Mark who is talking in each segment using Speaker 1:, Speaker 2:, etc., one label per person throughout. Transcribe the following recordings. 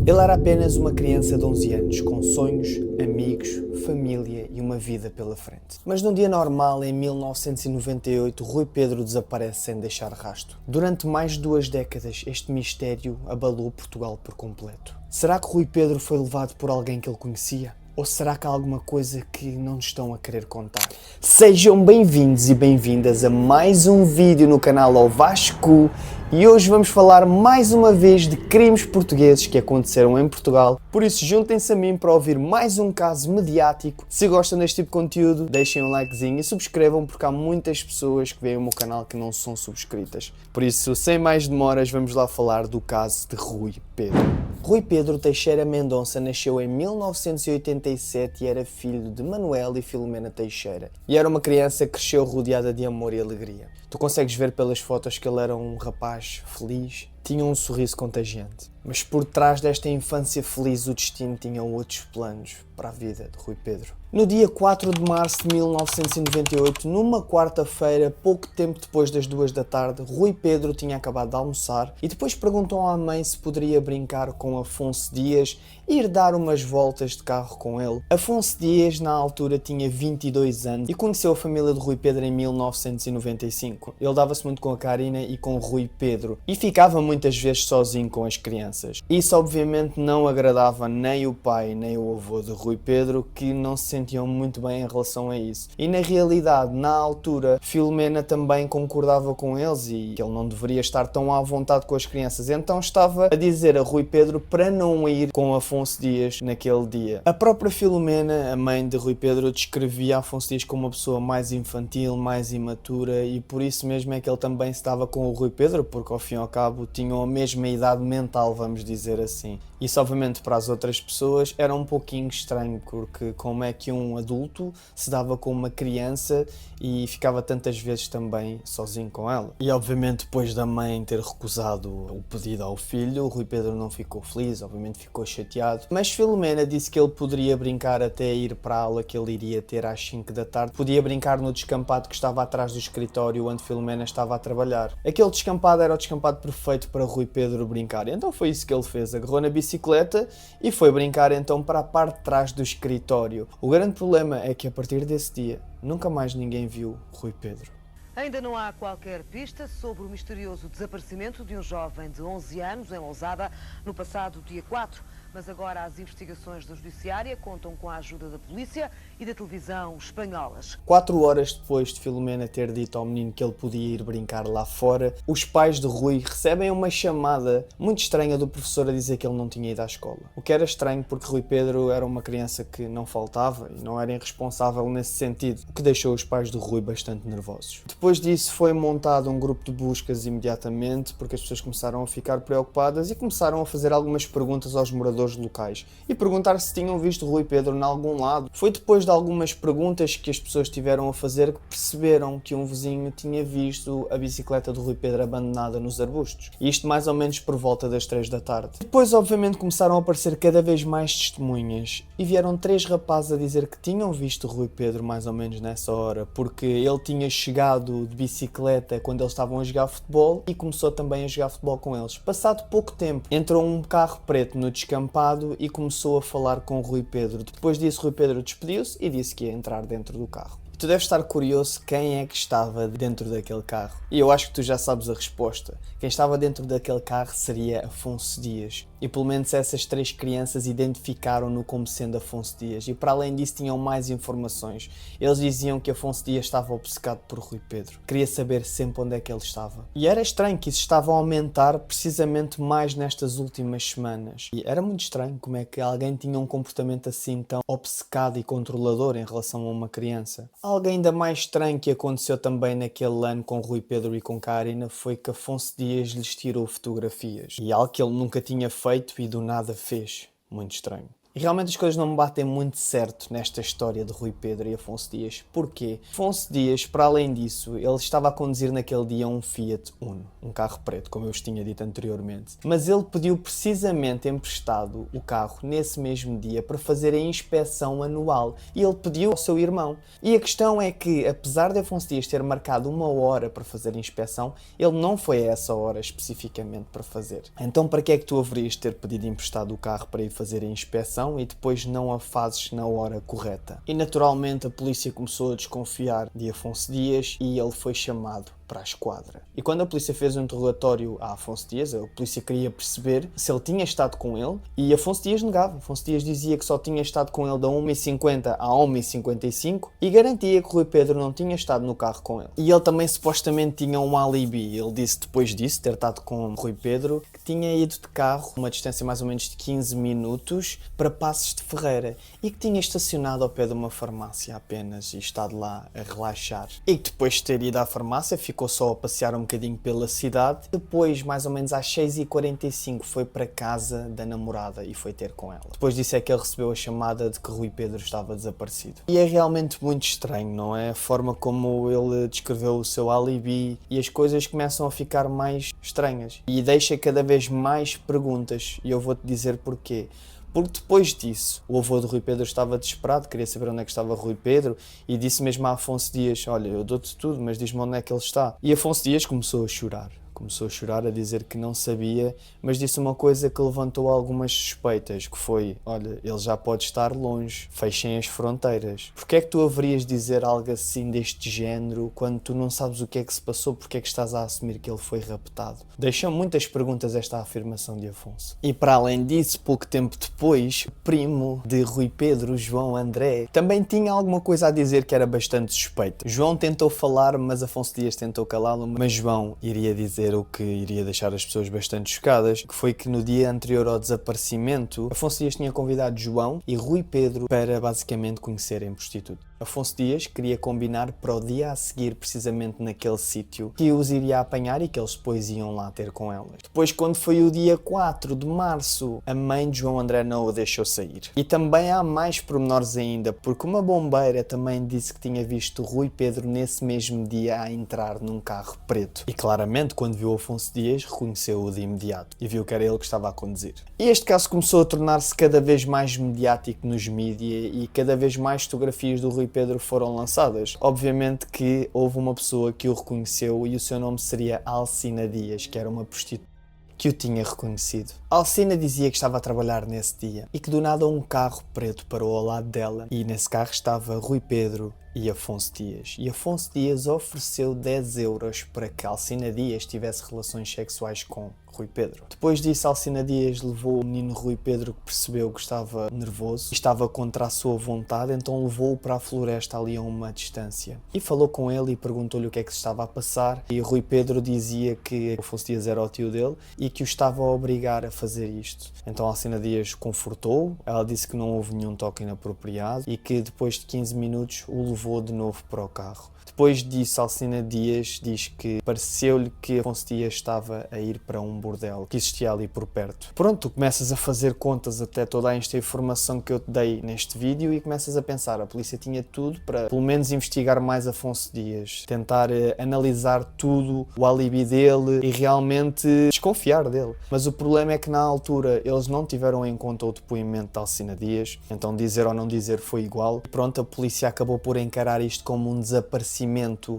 Speaker 1: Ele era apenas uma criança de 11 anos, com sonhos, amigos, família e uma vida pela frente. Mas num dia normal, em 1998, Rui Pedro desaparece sem deixar rastro. Durante mais de 2 décadas, este mistério abalou Portugal por completo. Será que Rui Pedro foi levado por alguém que ele conhecia? Ou será que há alguma coisa que não nos estão a querer contar? Sejam bem-vindos e bem-vindas a mais um vídeo no canal Ao Vasco. E hoje vamos falar mais uma vez de crimes portugueses que aconteceram em Portugal. Por isso, juntem-se a mim para ouvir mais um caso mediático. Se gostam deste tipo de conteúdo, deixem um likezinho e subscrevam, porque há muitas pessoas que veem o meu canal que não são subscritas. Por isso, sem mais demoras, vamos lá falar do caso de Rui Pedro. Rui Pedro Teixeira Mendonça nasceu em 1987 e era filho de Manuel e Filomena Teixeira. E era uma criança que cresceu rodeada de amor e alegria. Tu consegues ver pelas fotos que ele era um rapaz feliz, tinha um sorriso contagiante. Mas por trás desta infância feliz o destino tinha outros planos para a vida de Rui Pedro. No dia 4 de março de 1998, numa quarta-feira, pouco tempo depois das 2 da tarde, Rui Pedro tinha acabado de almoçar e depois perguntou à mãe se poderia brincar com Afonso Dias e ir dar umas voltas de carro com ele. Afonso Dias, na altura, tinha 22 anos e conheceu a família de Rui Pedro em 1995. Ele dava-se muito com a Karina e com o Rui Pedro e ficava muitas vezes sozinho com as crianças. Isso obviamente não agradava nem o pai nem o avô de Rui Pedro, que não se sentiam muito bem em relação a isso. E na realidade, na altura, Filomena também concordava com eles e que ele não deveria estar tão à vontade com as crianças. Então estava a dizer a Rui Pedro para não ir com Afonso Dias naquele dia. A própria Filomena, a mãe de Rui Pedro, descrevia Afonso Dias como uma pessoa mais infantil, mais imatura, e por isso mesmo é que ele também estava com o Rui Pedro, porque ao fim e ao cabo tinham a mesma idade mental, vamos dizer assim. Isso obviamente para as outras pessoas era um pouquinho estranho, porque como é que um adulto se dava com uma criança e ficava tantas vezes também sozinho com ela. E obviamente depois da mãe ter recusado o pedido ao filho, o Rui Pedro não ficou feliz, obviamente ficou chateado. Mas Filomena disse que ele poderia brincar até ir para a aula que ele iria ter às 5 da tarde. Podia brincar no descampado que estava atrás do escritório onde Filomena estava a trabalhar. Aquele descampado era o descampado perfeito para Rui Pedro brincar. Então foi isso que ele fez, agarrou na bicicleta e foi brincar então para a parte de trás do escritório. O grande problema é que a partir desse dia nunca mais ninguém viu Rui Pedro.
Speaker 2: Ainda não há qualquer pista sobre o misterioso desaparecimento de um jovem de 11 anos em Lousada no passado dia 4. Mas agora as investigações da Judiciária contam com a ajuda da polícia e da televisão espanholas.
Speaker 1: 4 horas depois de Filomena ter dito ao menino que ele podia ir brincar lá fora, os pais de Rui recebem uma chamada muito estranha do professor a dizer que ele não tinha ido à escola. O que era estranho porque Rui Pedro era uma criança que não faltava e não era irresponsável nesse sentido, o que deixou os pais de Rui bastante nervosos. Depois disso foi montado um grupo de buscas imediatamente, porque as pessoas começaram a ficar preocupadas e começaram a fazer algumas perguntas aos moradores locais e perguntar se tinham visto Rui Pedro em algum lado. Foi depois de algumas perguntas que as pessoas tiveram a fazer que perceberam que um vizinho tinha visto a bicicleta do Rui Pedro abandonada nos arbustos. E isto mais ou menos por volta das 3 da tarde. Depois obviamente começaram a aparecer cada vez mais testemunhas e vieram 3 rapazes a dizer que tinham visto Rui Pedro mais ou menos nessa hora, porque ele tinha chegado de bicicleta quando eles estavam a jogar futebol e começou também a jogar futebol com eles. Passado pouco tempo entrou um carro preto no descampado e começou a falar com Rui Pedro. Depois disso, Rui Pedro despediu-se e disse que ia entrar dentro do carro. Tu deves estar curioso quem é que estava dentro daquele carro. E eu acho que tu já sabes a resposta. Quem estava dentro daquele carro seria Afonso Dias. E pelo menos essas 3 crianças identificaram-no como sendo Afonso Dias. E para além disso tinham mais informações. Eles diziam que Afonso Dias estava obcecado por Rui Pedro. Queria saber sempre onde é que ele estava. E era estranho que isso estava a aumentar precisamente mais nestas últimas semanas. E era muito estranho como é que alguém tinha um comportamento assim tão obcecado e controlador em relação a uma criança. Algo ainda mais estranho que aconteceu também naquele ano com Rui Pedro e com Karina foi que Afonso Dias lhes tirou fotografias. E algo que ele nunca tinha feito e do nada fez. Muito estranho. E realmente as coisas não me batem muito certo nesta história de Rui Pedro e Afonso Dias. Porquê? Afonso Dias, para além disso, ele estava a conduzir naquele dia um Fiat Uno, um carro preto, como eu vos tinha dito anteriormente. Mas ele pediu precisamente emprestado o carro nesse mesmo dia para fazer a inspeção anual. E ele pediu ao seu irmão. E a questão é que, apesar de Afonso Dias ter marcado 1 hora para fazer a inspeção, ele não foi a essa hora especificamente para fazer. Então para que é que tu haverias de ter pedido emprestado o carro para ir fazer a inspeção e depois não a fazes na hora correta? E naturalmente a polícia começou a desconfiar de Afonso Dias e ele foi chamado para a esquadra. E quando a polícia fez um interrogatório a Afonso Dias, a polícia queria perceber se ele tinha estado com ele e Afonso Dias negava. Afonso Dias dizia que só tinha estado com ele da 1h50 à 1h55 e garantia que Rui Pedro não tinha estado no carro com ele. E ele também supostamente tinha um alibi. Ele disse depois disso, ter estado com Rui Pedro, que tinha ido de carro uma distância mais ou menos de 15 minutos para Passos de Ferreira e que tinha estacionado ao pé de uma farmácia apenas e estado lá a relaxar. E que depois de ter ido à farmácia ficou só a passear um bocadinho pela cidade. Depois, mais ou menos às 6h45, foi para casa da namorada e foi ter com ela. Depois disso é que ele recebeu a chamada de que Rui Pedro estava desaparecido. E é realmente muito estranho, não é? A forma como ele descreveu o seu alibi e as coisas começam a ficar mais estranhas. E deixa cada vez mais perguntas e eu vou-te dizer porquê. Porque depois disso, o avô de Rui Pedro estava desesperado, queria saber onde é que estava Rui Pedro e disse mesmo a Afonso Dias: olha, eu dou-te tudo, mas diz-me onde é que ele está. E Afonso Dias começou a chorar. Começou a chorar, a dizer que não sabia, mas disse uma coisa que levantou algumas suspeitas, que foi: olha, ele já pode estar longe, fechem as fronteiras. Porquê é que tu haverias de dizer algo assim deste género quando tu não sabes o que é que se passou? Porquê é que estás a assumir que ele foi raptado? Deixa muitas perguntas esta afirmação de Afonso. E para além disso, pouco tempo depois, o primo de Rui Pedro, João André, também tinha alguma coisa a dizer que era bastante suspeita. João tentou falar, mas Afonso Dias tentou calá-lo, mas João iria dizer o que iria deixar as pessoas bastante chocadas, que foi que no dia anterior ao desaparecimento, Afonso Dias tinha convidado João e Rui Pedro para basicamente conhecerem prostituta. Afonso Dias queria combinar para o dia a seguir, precisamente naquele sítio, que os iria apanhar e que eles depois iam lá ter com elas. Depois, quando foi o dia 4 de março, a mãe de João André não o deixou sair. E também há mais pormenores ainda, porque uma bombeira também disse que tinha visto Rui Pedro nesse mesmo dia a entrar num carro preto. E claramente, quando viu Afonso Dias, reconheceu-o de imediato e viu que era ele que estava a conduzir. E este caso começou a tornar-se cada vez mais mediático nos mídias e cada vez mais fotografias do Rui Pedro foram lançadas. Obviamente que houve uma pessoa que o reconheceu e o seu nome seria Alcina Dias, que era uma prostituta que o tinha reconhecido. Alcina dizia que estava a trabalhar nesse dia e que do nada um carro preto parou ao lado dela e nesse carro estava Rui Pedro e Afonso Dias. E Afonso Dias ofereceu 10 euros para que Alcina Dias tivesse relações sexuais com Rui Pedro. Depois disso, Alcina Dias levou o menino Rui Pedro, que percebeu que estava nervoso, estava contra a sua vontade, então levou-o para a floresta ali a uma distância. E falou com ele e perguntou-lhe o que é que se estava a passar. E Rui Pedro dizia que Afonso Dias era o tio dele e que o estava a obrigar a fazer isto. Então Alcina Dias confortou-o, ela disse que não houve nenhum toque inapropriado e que depois de 15 minutos o levou de novo para o carro. Depois disso, Alcina Dias diz que pareceu-lhe que Afonso Dias estava a ir para um bordel que existia ali por perto. Pronto, tu começas a fazer contas até toda esta informação que eu te dei neste vídeo e começas a pensar, a polícia tinha tudo para pelo menos investigar mais Afonso Dias, tentar analisar tudo, o alibi dele e realmente desconfiar dele. Mas o problema é que na altura eles não tiveram em conta o depoimento de Alcina Dias, então dizer ou não dizer foi igual. E pronto, a polícia acabou por encarar isto como um desaparecimento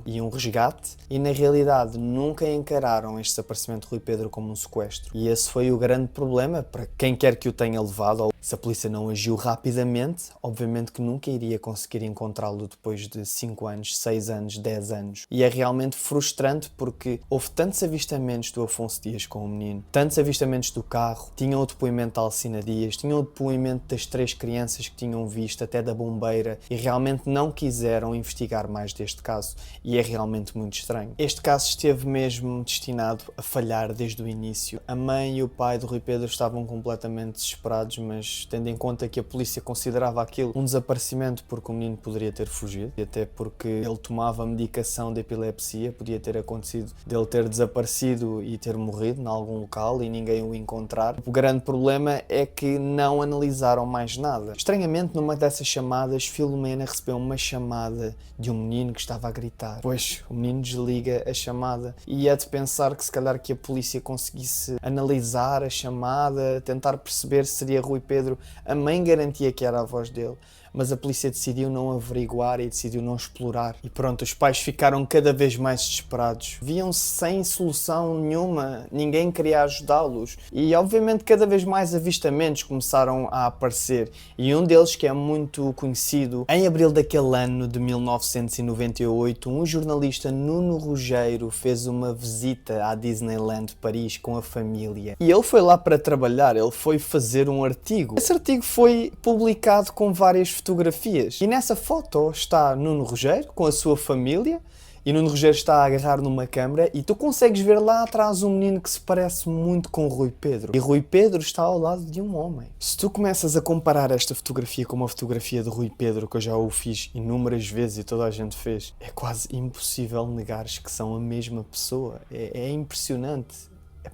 Speaker 1: e um resgate e na realidade nunca encararam este desaparecimento de Rui Pedro como um sequestro. E esse foi o grande problema para quem quer que o tenha levado. Ou se a polícia não agiu rapidamente, obviamente que nunca iria conseguir encontrá-lo depois de 5 anos, 6 anos, 10 anos. E é realmente frustrante porque houve tantos avistamentos do Afonso Dias com o menino, tantos avistamentos do carro, tinham o depoimento de Alcina Dias, tinham o depoimento das 3 crianças que tinham visto, até da bombeira, e realmente não quiseram investigar mais deste caso. E é realmente muito estranho. Este caso esteve mesmo destinado a falhar desde o início. A mãe e o pai do Rui Pedro estavam completamente desesperados, mas tendo em conta que a polícia considerava aquilo um desaparecimento porque o menino poderia ter fugido, e até porque ele tomava medicação de epilepsia, podia ter acontecido dele ter desaparecido e ter morrido em algum local e ninguém o encontrou. encontrar. O grande problema é que não analisaram mais nada. Estranhamente, numa dessas chamadas, Filomena recebeu uma chamada de um menino que estava a gritar. Pois, o menino desliga a chamada e é de pensar que se calhar que a polícia conseguisse analisar a chamada, tentar perceber se seria Rui Pedro. A mãe garantia que era a voz dele, mas a polícia decidiu não averiguar e decidiu não explorar. E pronto, os pais ficaram cada vez mais desesperados. Viam-se sem solução nenhuma, ninguém queria ajudá-los. E obviamente cada vez mais avistamentos começaram a aparecer. E um deles, que é muito conhecido, em abril daquele ano de 1998, um jornalista, Nuno Rogério, fez uma visita à Disneyland Paris com a família. E ele foi lá para trabalhar, ele foi fazer um artigo. Esse artigo foi publicado com várias fotografias. E nessa foto está Nuno Rogério com a sua família. E Nuno Rogério está a agarrar numa câmara e tu consegues ver lá atrás um menino que se parece muito com Rui Pedro. E Rui Pedro está ao lado de um homem. Se tu começas a comparar esta fotografia com uma fotografia de Rui Pedro, que eu já o fiz inúmeras vezes e toda a gente fez, é quase impossível negares que são a mesma pessoa. É impressionante.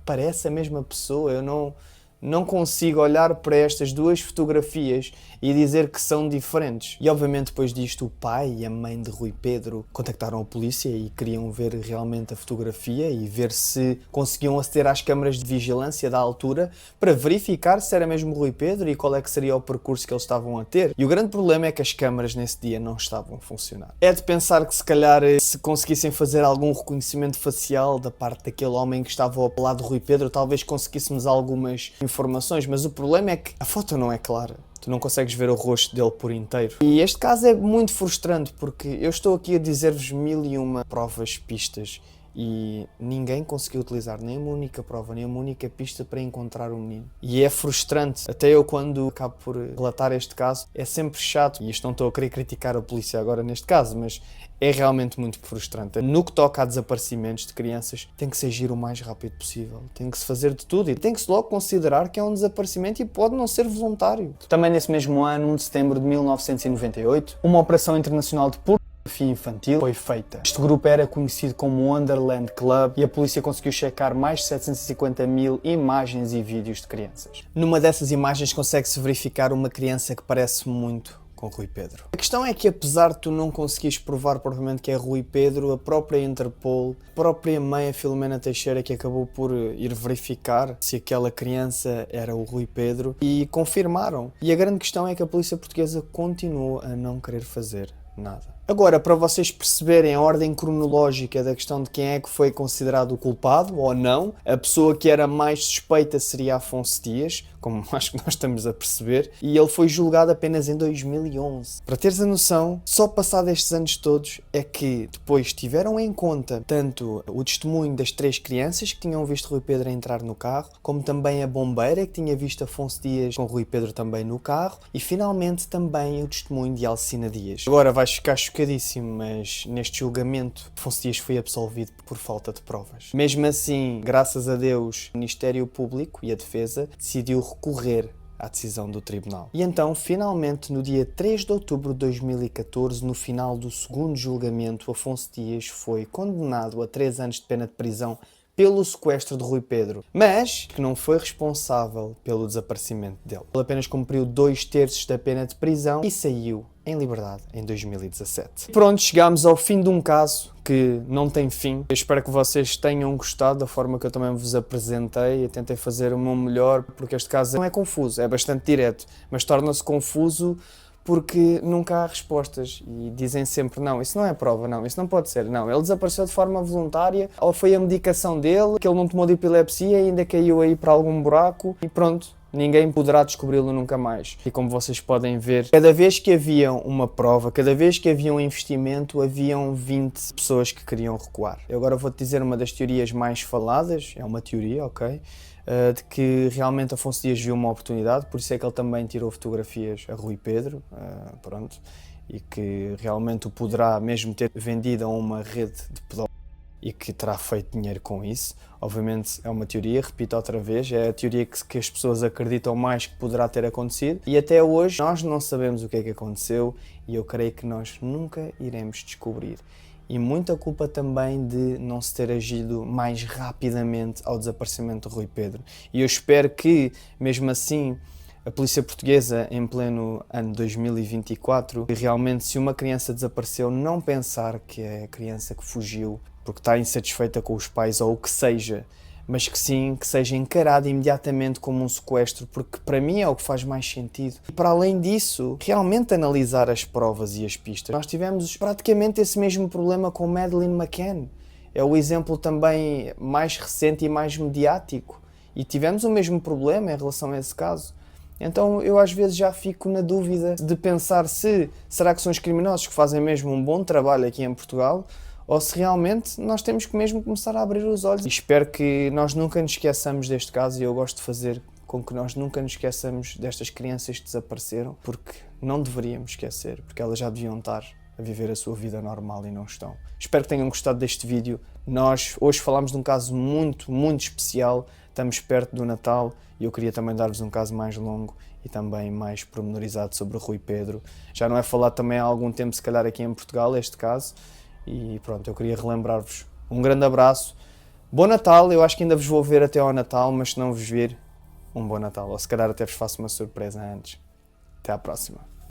Speaker 1: Parece a mesma pessoa. Eu não consigo olhar para estas duas fotografias e dizer que são diferentes. E obviamente depois disto o pai e a mãe de Rui Pedro contactaram a polícia e queriam ver realmente a fotografia e ver se conseguiam aceder às câmaras de vigilância da altura para verificar se era mesmo Rui Pedro e qual é que seria o percurso que eles estavam a ter. E o grande problema é que as câmaras nesse dia não estavam a funcionar. É de pensar que se calhar se conseguissem fazer algum reconhecimento facial da parte daquele homem que estava ao lado de Rui Pedro, talvez conseguíssemos algumas informações, mas o problema é que a foto não é clara. Tu não consegues ver o rosto dele por inteiro. E este caso é muito frustrante porque eu estou aqui a dizer-vos 1001 provas, pistas e ninguém conseguiu utilizar nem uma única prova, nem uma única pista para encontrar o menino. E é frustrante. Até eu, quando acabo por relatar este caso, é sempre chato. E isto não estou a querer criticar a polícia agora neste caso, mas é realmente muito frustrante. No que toca a desaparecimentos de crianças, tem que se agir o mais rápido possível. Tem que se fazer de tudo e tem que se logo considerar que é um desaparecimento e pode não ser voluntário. Também nesse mesmo ano, 1 de setembro de 1998, uma operação internacional de pornografia infantil foi feita. Este grupo era conhecido como Wonderland Club e a polícia conseguiu checar mais de 750 mil imagens e vídeos de crianças. Numa dessas imagens consegue-se verificar uma criança que parece muito com Rui Pedro. A questão é que apesar de tu não conseguires provar provavelmente que é Rui Pedro, a própria Interpol, a própria mãe, a Filomena Teixeira, que acabou por ir verificar se aquela criança era o Rui Pedro e confirmaram. E a grande questão é que a polícia portuguesa continuou a não querer fazer nada. Agora, para vocês perceberem a ordem cronológica da questão de quem é que foi considerado o culpado ou não, a pessoa que era mais suspeita seria Afonso Dias, como acho que nós estamos a perceber, e ele foi julgado apenas em 2011. Para teres a noção, só passado estes anos todos é que depois tiveram em conta tanto o testemunho das 3 crianças que tinham visto Rui Pedro entrar no carro, como também a bombeira que tinha visto Afonso Dias com Rui Pedro também no carro, e finalmente também o testemunho de Alcina Dias. Agora vais ficar chocadíssimo, mas neste julgamento Afonso Dias foi absolvido por falta de provas. Mesmo assim, graças a Deus, o Ministério Público e a Defesa decidiu recorrer à decisão do tribunal. E então, finalmente, no dia 3 de outubro de 2014, no final do segundo julgamento, Afonso Dias foi condenado a 3 anos de pena de prisão pelo sequestro de Rui Pedro, mas que não foi responsável pelo desaparecimento dele. Ele apenas cumpriu 2/3 da pena de prisão e saiu em liberdade em 2017. Pronto, chegámos ao fim de um caso que não tem fim. Eu espero que vocês tenham gostado da forma que eu também vos apresentei. Eu tentei fazer o meu melhor, porque este caso não é confuso, é bastante direto, mas torna-se confuso porque nunca há respostas e dizem sempre não, isso não é prova, não, isso não pode ser, não, ele desapareceu de forma voluntária ou foi a medicação dele, que ele não tomou de epilepsia e ainda caiu aí para algum buraco e pronto, ninguém poderá descobri-lo nunca mais. E como vocês podem ver, cada vez que havia uma prova, cada vez que havia um investimento, haviam 20 pessoas que queriam recuar. Eu agora vou-te dizer uma das teorias mais faladas, é uma teoria, ok? De que realmente Afonso Dias viu uma oportunidade, por isso é que ele também tirou fotografias a Rui Pedro, pronto, e que realmente o poderá mesmo ter vendido a uma rede de pedófilos e que terá feito dinheiro com isso. Obviamente é uma teoria, repito outra vez, é a teoria que as pessoas acreditam mais que poderá ter acontecido e até hoje nós não sabemos o que é que aconteceu e eu creio que nós nunca iremos descobrir. e muita culpa também de não se ter agido mais rapidamente ao desaparecimento de Rui Pedro. E eu espero que, mesmo assim, a polícia portuguesa, em pleno ano 2024, realmente, se uma criança desapareceu, não pensar que é a criança que fugiu porque está insatisfeita com os pais ou o que seja, mas que sim, que seja encarada imediatamente como um sequestro, porque para mim é o que faz mais sentido. E para além disso, realmente analisar as provas e as pistas. Nós tivemos praticamente esse mesmo problema com Madeleine McCann. É o exemplo também mais recente e mais mediático. E tivemos o mesmo problema em relação a esse caso. Então eu às vezes já fico na dúvida de pensar se será que são os criminosos que fazem mesmo um bom trabalho aqui em Portugal, ou se realmente nós temos que mesmo começar a abrir os olhos. E espero que nós nunca nos esqueçamos deste caso, e eu gosto de fazer com que nós nunca nos esqueçamos destas crianças que desapareceram, porque não deveríamos esquecer, porque elas já deviam estar a viver a sua vida normal e não estão. Espero que tenham gostado deste vídeo. Nós hoje falámos de um caso muito, muito especial, estamos perto do Natal e eu queria também dar-vos um caso mais longo e também mais pormenorizado sobre o Rui Pedro. Já não é falado também há algum tempo, se calhar aqui em Portugal, este caso. E pronto, eu queria relembrar-vos. Um grande abraço. Bom Natal, eu acho que ainda vos vou ver até ao Natal, mas se não vos vir, um bom Natal. Ou se calhar até vos faço uma surpresa antes. Até à próxima.